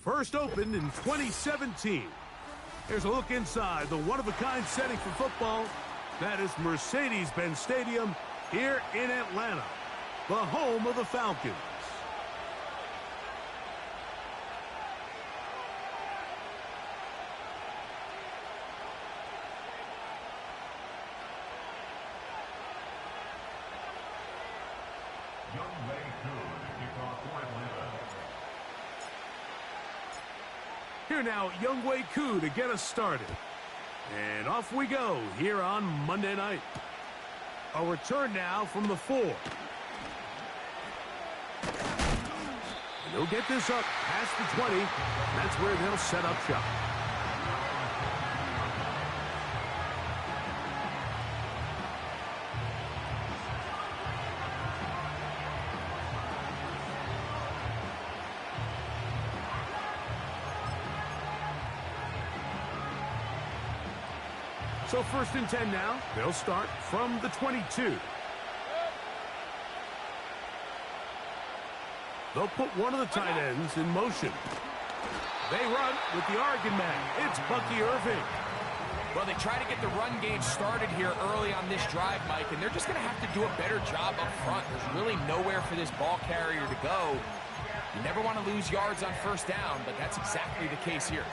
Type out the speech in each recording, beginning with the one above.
First opened in 2017. Here's a look inside the one-of-a-kind setting for football. That is Mercedes-Benz Stadium here in Atlanta, the home of the Falcons. Here now, Younghoe Koo to get us started. And off we go here on Monday night. A return now from the 4. And they'll get this up past the 20. That's where they'll set up shop. So 1st and 10 now. They'll start from the 22. They'll put one of the tight ends in motion. They run with the Oregon man. It's Bucky Irving. Well, they try to get the run game started here early on this drive, Mike, and they're just going to have to do a better job up front. There's really nowhere for this ball carrier to go. You never want to lose yards on 1st down, but that's exactly the case here.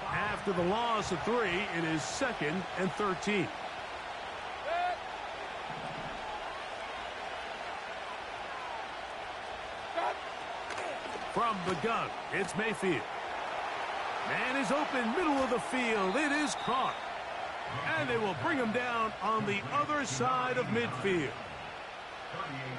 After the loss of 3, it is 2nd and 13. From the gun, it's Mayfield. Man is open, middle of the field. It is caught. And they will bring him down on the other side of midfield.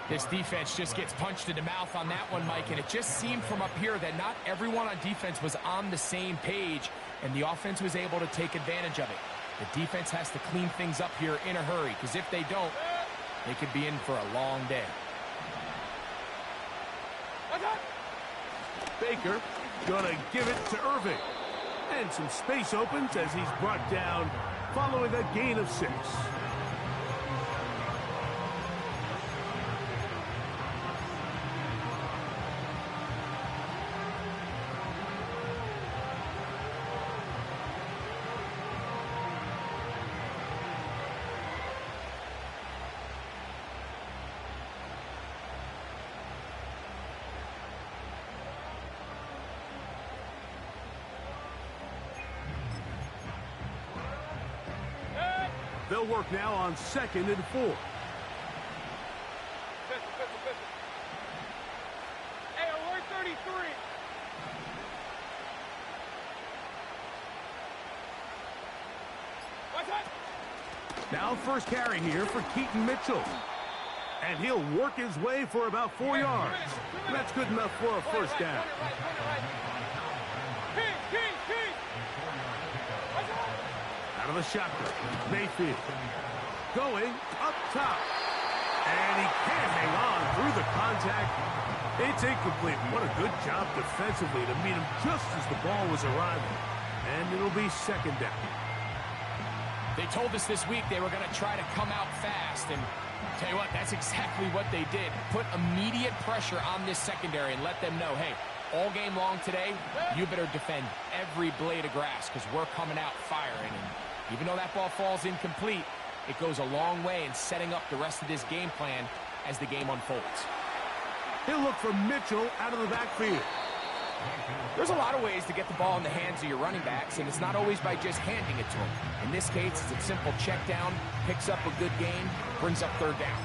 This defense just gets punched in the mouth on that one, Mike, and it just seemed from up here that not everyone on defense was on the same page, and the offense was able to take advantage of it. The defense has to clean things up here in a hurry, because if they don't, they could be in for a long day. Baker gonna give it to Irving. And some space opens as he's brought down following a gain of 6. They'll work now on 2nd and 4. Hey, alert 33. What's that? Now 1st carry here for Keaton Mitchell. And he'll work his way for about 4 yards. That's good enough for a 1st down. Out of the shotgun, Mayfield going up top. And he can't hang on through the contact. It's incomplete. What a good job defensively to meet him just as the ball was arriving. And it'll be 2nd down. They told us this week they were going to try to come out fast, and tell you what, that's exactly what they did. Put immediate pressure on this secondary and let them know, hey, all game long today, you better defend every blade of grass because we're coming out firing. And even though that ball falls incomplete, it goes a long way in setting up the rest of this game plan as the game unfolds. He'll look for Mitchell out of the backfield. There's a lot of ways to get the ball in the hands of your running backs, and it's not always by just handing it to them. In this case, it's a simple check down, picks up a good gain, brings up 3rd down.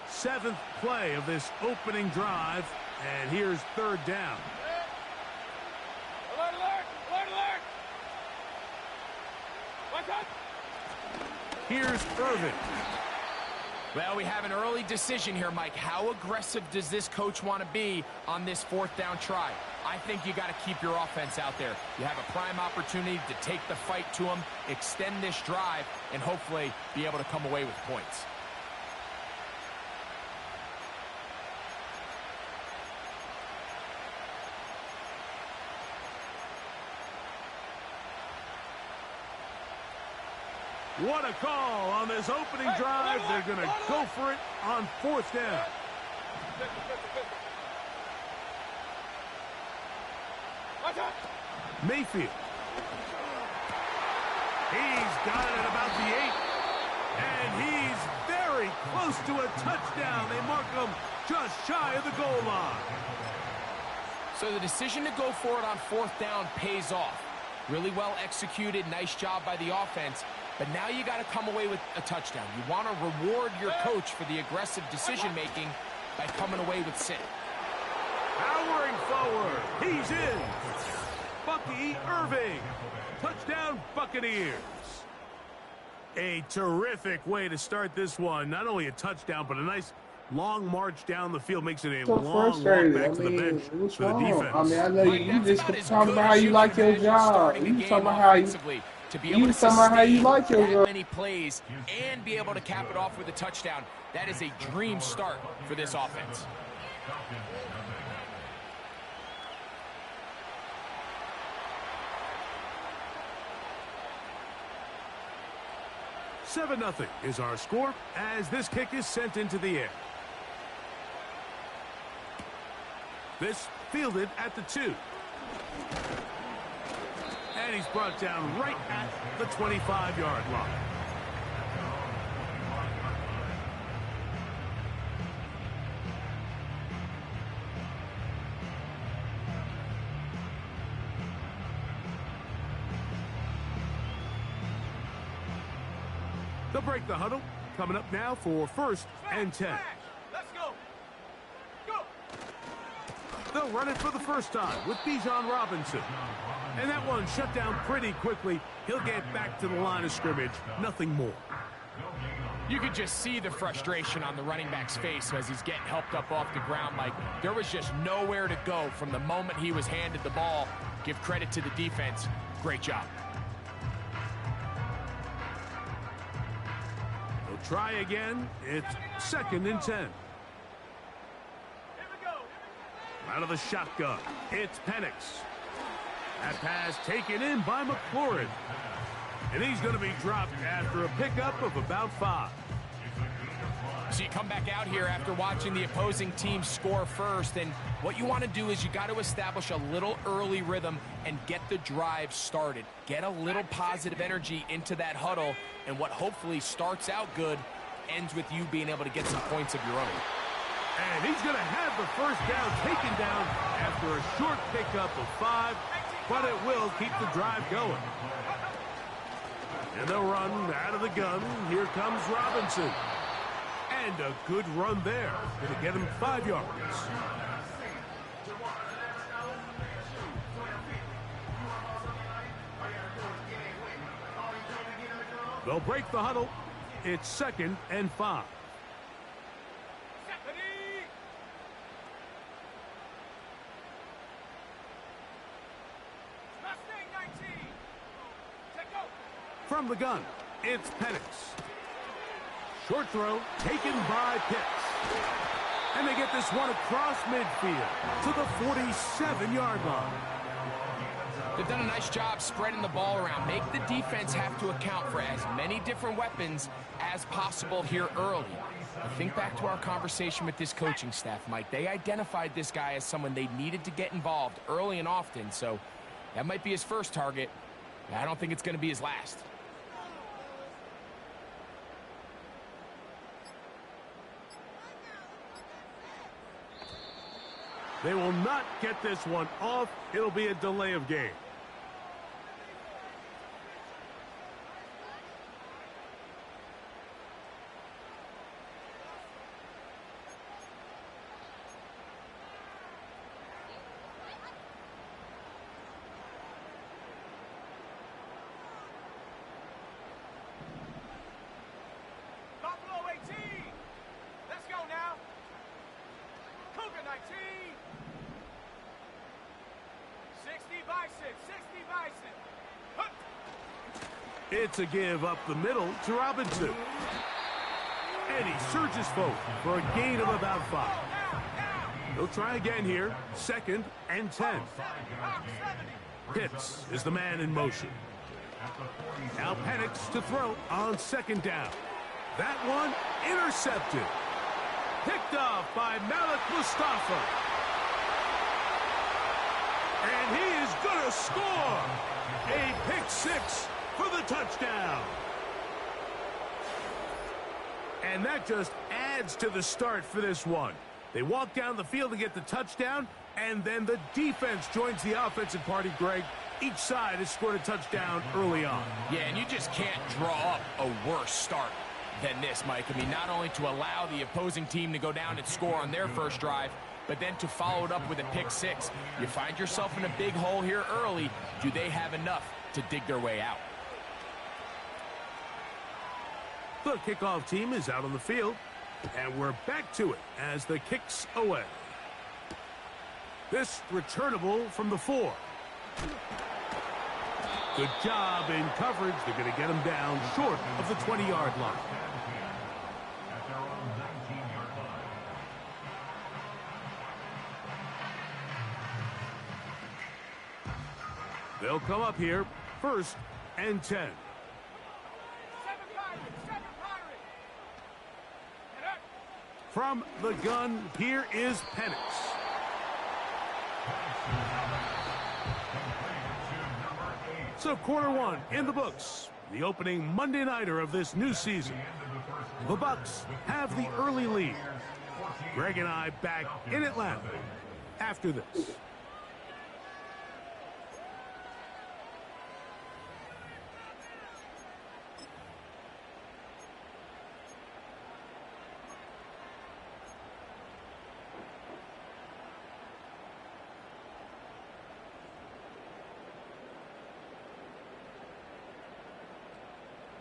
Seventh play of this opening drive, and here's 3rd down. Alert, alert, alert, alert. What's up? Here's Irving. Well, we have an early decision here, Mike. How aggressive does this coach want to be on this 4th down try? I think you got to keep your offense out there. You have a prime opportunity to take the fight to them, extend this drive, and hopefully be able to come away with points. What a call on this opening drive. They're going to go for it on 4th down. Mayfield. He's got it at about the 8. And he's very close to a touchdown. They mark him just shy of the goal line. So the decision to go for it on 4th down pays off. Really well executed. Nice job by the offense. But now you got to come away with a touchdown. You want to reward your coach for the aggressive decision-making by coming away with sit. Powering forward. He's in. Bucky Irving. Touchdown, Buccaneers. A terrific way to start this one. Not only a touchdown, but a nice long march down the field. Makes it a long walk back to the bench what's for the wrong? defense. I mean, I know you just talking about how you like your job. You talking about how you like your job. Many plays and be able to cap it off with a touchdown. That is a dream start for this offense. Seven 0 is our score as this kick is sent into the air. This fielded at the 2. And he's brought down right at the 25-yard line. They'll break the huddle. Coming up now for 1st and 10. Let's go. Go. They'll run it for the first time with Bijan Robinson. And that one shut down pretty quickly. He'll get back to the line of scrimmage. Nothing more. You could just see the frustration on the running back's face as he's getting helped up off the ground. Like, there was just nowhere to go from the moment he was handed the ball. Give credit to the defense. Great job. They'll try again. It's 2nd and 10. Here we go. Out of the shotgun, it's Penix. That pass taken in by McLaurin. And he's going to be dropped after a pickup of about 5. So you come back out here after watching the opposing team score first, and what you want to do is you got to establish a little early rhythm and get the drive started. Get a little positive energy into that huddle, and what hopefully starts out good ends with you being able to get some points of your own. And he's going to have the first down taken down after a short pickup of 5, but it will keep the drive going. And they'll run out of the gun. Here comes Robinson. And a good run there. Going to get him 5 yards. They'll break the huddle. It's 2nd and 5. From the gun, it's Penix. Short throw taken by Pitts. And they get this one across midfield to the 47-yard line. They've done a nice job spreading the ball around. Make the defense have to account for as many different weapons as possible here early. I think back to our conversation with this coaching staff, Mike. They identified this guy as someone they needed to get involved early and often, so that might be his first target. I don't think it's going to be his last. They will not get this one off. It'll be a delay of game. Buffalo 18. Let's go now. Cougar 19. It's a give up the middle to Robinson. And he surges forward for a gain of about 5. He'll try again here. 2nd and 10. Pitts is the man in motion. Now Penix to throw on 2nd down. That one intercepted. Picked off by Malik Mustafa. And he is going to score. A pick 6 for the touchdown. And that just adds to the start for this one. They walk down the field to get the touchdown, and then the defense joins the offensive party, Greg. Each side has scored a touchdown early on. Yeah, and you just can't draw up a worse start than this, Mike. I mean, not only to allow the opposing team to go down and score on their first drive, but then to follow it up with a pick 6. You find yourself in a big hole here early. Do they have enough to dig their way out? The kickoff team is out on the field, and we're back to it as the kick's away. This returnable from the 4. Good job in coverage. They're going to get him down short of the 20-yard line. They'll come up here, 1st and 10. From the gun, here is Penix. So quarter 1 in the books. The opening Monday nighter of this new season. The Bucs have the early lead. Greg and I back in Atlanta after this.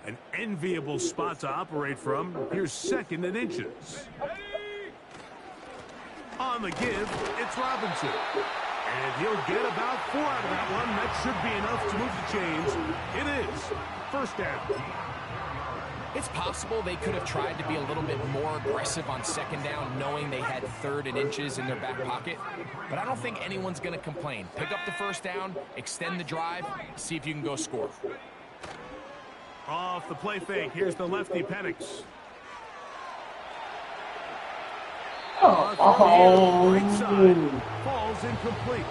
An enviable spot to operate from. Here's 2nd and inches. On the give, it's Robinson. And he'll get about 4 out of that one. That should be enough to move the chains. It is 1st down. It's possible they could have tried to be a little bit more aggressive on 2nd down, knowing they had 3rd and inches in their back pocket. But I don't think anyone's going to complain. Pick up the 1st down, extend the drive, see if you can go score. Off the play fake, here's the lefty Penix. Right side, falls incomplete.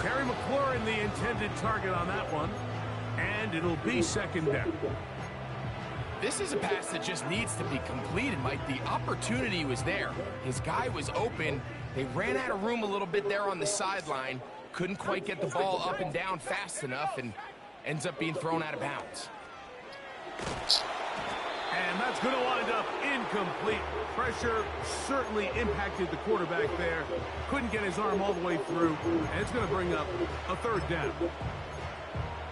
Terry McLaurin, the intended target on that one, and it'll be 2nd down. This is a pass that just needs to be completed, Mike. The opportunity was there. His guy was open. They ran out of room a little bit there on the sideline. Couldn't quite get the ball up and down fast enough, and ends up being thrown out of bounds. And that's going to wind up incomplete. Pressure certainly impacted the quarterback there. Couldn't get his arm all the way through. And it's going to bring up a 3rd down.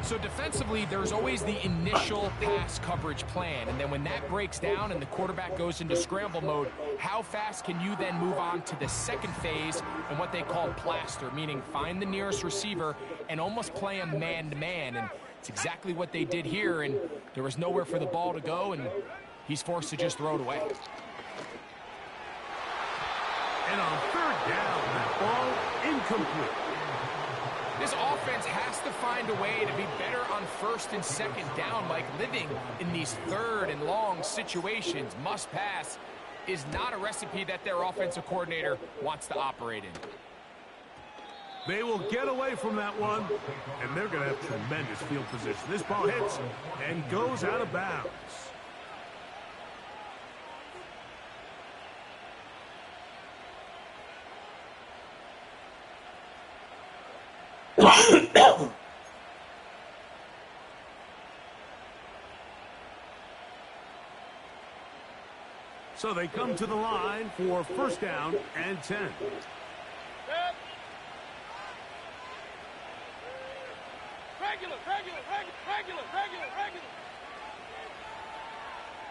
So defensively, there's always the initial pass coverage plan. And then when that breaks down and the quarterback goes into scramble mode, how fast can you then move on to the 2nd phase and what they call plaster, meaning find the nearest receiver and almost play him man-to-man. And it's exactly what they did here, and there was nowhere for the ball to go, and he's forced to just throw it away. And on 3rd down, that ball incomplete. This offense has to find a way to be better on 1st and 2nd down, like living in these 3rd and long situations. Must pass is not a recipe that their offensive coordinator wants to operate in. They will get away from that one, and they're going to have tremendous field position. This ball hits and goes out of bounds. So they come to the line for 1st down and 10. Regular.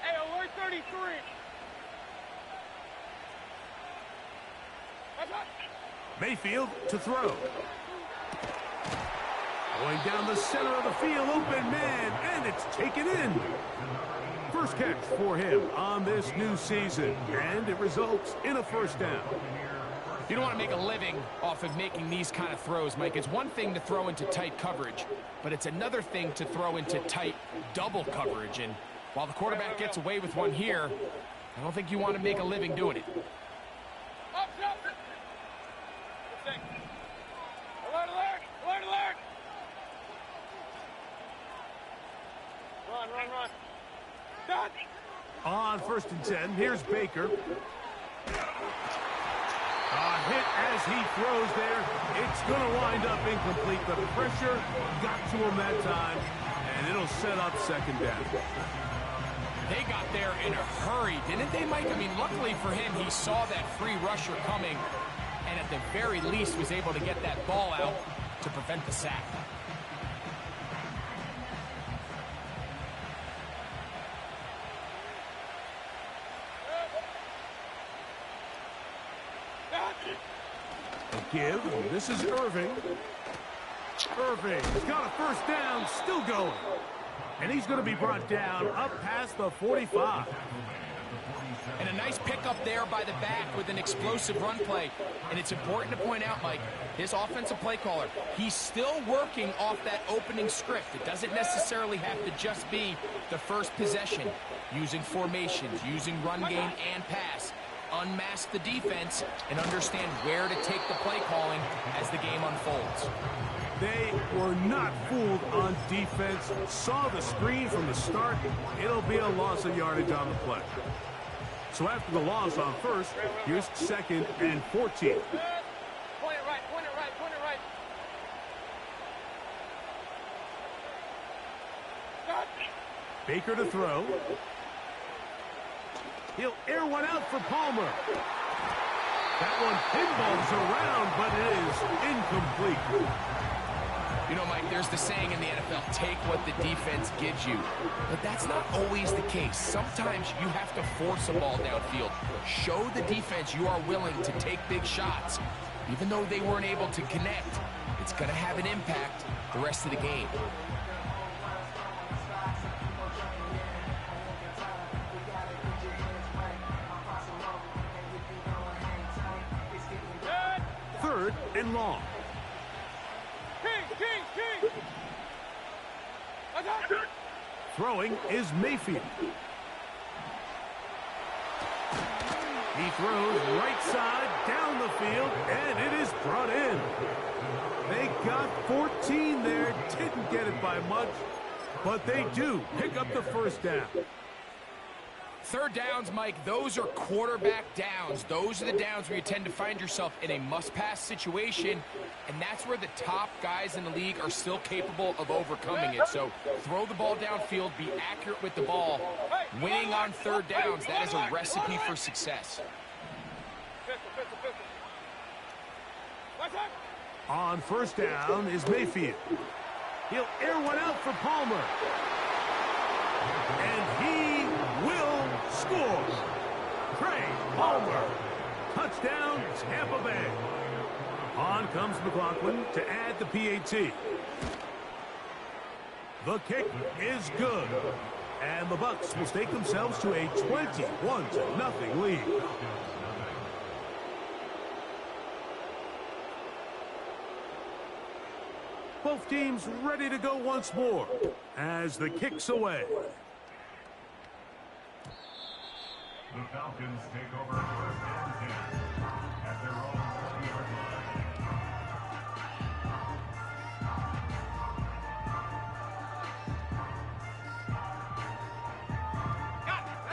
Hey, alert 33. Mayfield to throw. Going down the center of the field, open man, and it's taken in. First catch for him on this new season, and it results in a first down. You don't want to make a living off of making these kind of throws, Mike. It's one thing to throw into tight coverage, but it's another thing to throw into tight double coverage. And while the quarterback gets away with one here, I don't think you want to make a living doing it. Run. On 1st and 10, here's Baker. Hit as he throws there. It's going to wind up incomplete. The pressure got to him that time, and it'll set up second down. They got there in a hurry, didn't they, Mike? I mean, luckily for him, he saw that free rusher coming, and at the very least was able to get that ball out to prevent the sack. Give. This is Irving. Irving's got a first down, still going. And he's going to be brought down up past the 45. And a nice pickup there by the back with an explosive run play. And it's important to point out, Mike, his offensive play caller, he's still working off that opening script. It doesn't necessarily have to just be the first possession. Using formations, using run game and pass. Unmask the defense and understand where to take the play calling as the game unfolds. They were not fooled on defense. Saw the screen from the start. It'll be a loss of yardage on the play. So after the loss on first, here's 2nd and 14. Point it right. Baker to throw. He'll air one out for Palmer. That one pinballs around, but it is incomplete. You know, Mike, there's the saying in the NFL, take what the defense gives you. But that's not always the case. Sometimes you have to force a ball downfield. Show the defense you are willing to take big shots. Even though they weren't able to connect, it's going to have an impact the rest of the game. Third and long. King. Throwing is Mayfield. He throws right side down the field, and it is brought in. They got 14 there, didn't get it by much, but they do pick up the first down. Third downs, Mike, those are quarterback downs. Those are the downs where you tend to find yourself in a must-pass situation, and that's where the top guys in the league are still capable of overcoming it. So throw the ball downfield, be accurate with the ball. Winning on third downs, that is a recipe for success. On first down is Mayfield. He'll air one out for Palmer. And he will score. Trey Palmer. Touchdown, Tampa Bay. On comes McLaughlin to add the PAT. The kick is good. And the Bucs will stake themselves to a 21-0 lead. Both teams ready to go once more as the kick's away. The Falcons take over first and 10 at their own 40-yard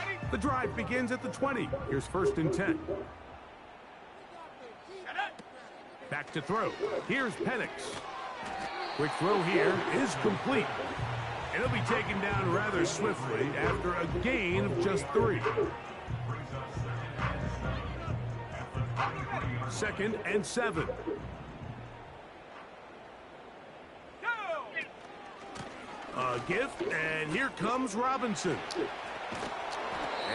line. The drive begins at the 20. Here's first and 10. Back to throw. Here's Penix. Quick throw here is complete. And it'll be taken down rather swiftly after a gain of just 3. 2nd and 7. A gift, and here comes Robinson.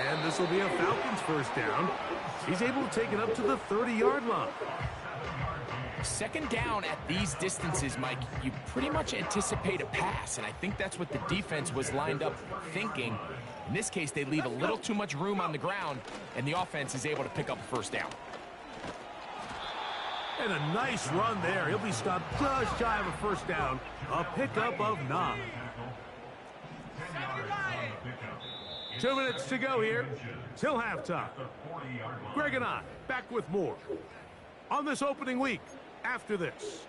And this will be a Falcons first down. He's able to take it up to the 30-yard line. Second down at these distances, Mike, you pretty much anticipate a pass, and I think that's what the defense was lined up thinking. In this case, they leave a little too much room on the ground, and the offense is able to pick up a first down. And a nice run there. He'll be stopped just shy of a first down. A pickup of 9. 2 minutes to go here till halftime. Greg and I back with more on this opening week after this.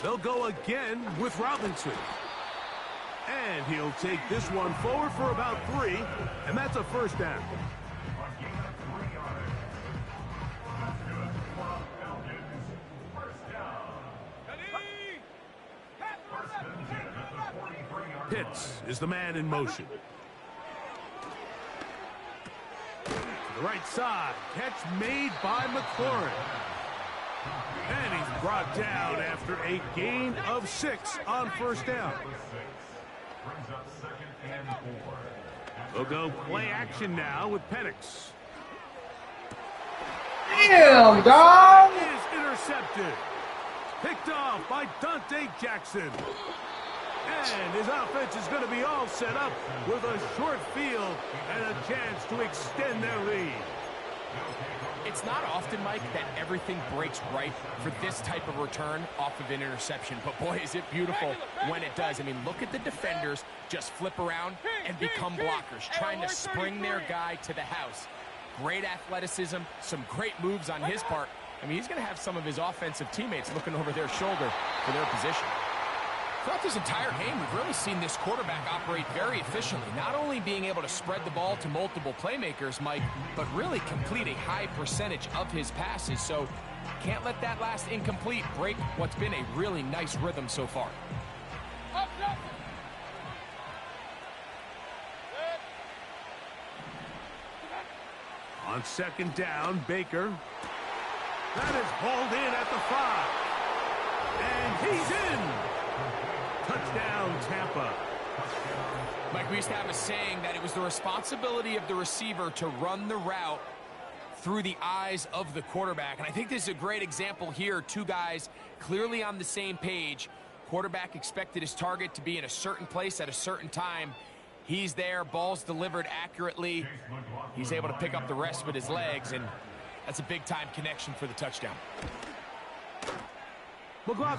They'll go again with Robinson. And he'll take this one forward for about 3, and that's a first down. Pitts is the man in motion. To the right side, catch made by McLaurin. And he's brought down after a gain of 6 on first down. We'll go play action now with Penix. Damn, dog! Is intercepted. Picked off by Dante Jackson. And his offense is going to be all set up with a short field and a chance to extend their lead. It's not often, Mike, that everything breaks right for this type of return off of an interception. But, boy, is it beautiful when it does. I mean, look at the defenders just flip around and become blockers, trying to spring their guy to the house. Great athleticism, some great moves on his part. I mean, he's going to have some of his offensive teammates looking over their shoulder for their position. Throughout this entire game, we've really seen this quarterback operate very efficiently, not only being able to spread the ball to multiple playmakers, Mike, but really complete a high percentage of his passes. So can't let that last incomplete break what's been a really nice rhythm so far. On second down, Baker. That is hauled in at the 5. And he's in. Touchdown, Tampa. Mike, we used to have a saying that it was the responsibility of the receiver to run the route through the eyes of the quarterback. And I think this is a great example here. 2 guys clearly on the same page. Quarterback expected his target to be in a certain place at a certain time. He's there, ball's delivered accurately. He's able to pick up the rest with his legs, and that's a big-time connection for the touchdown. McLaughlin.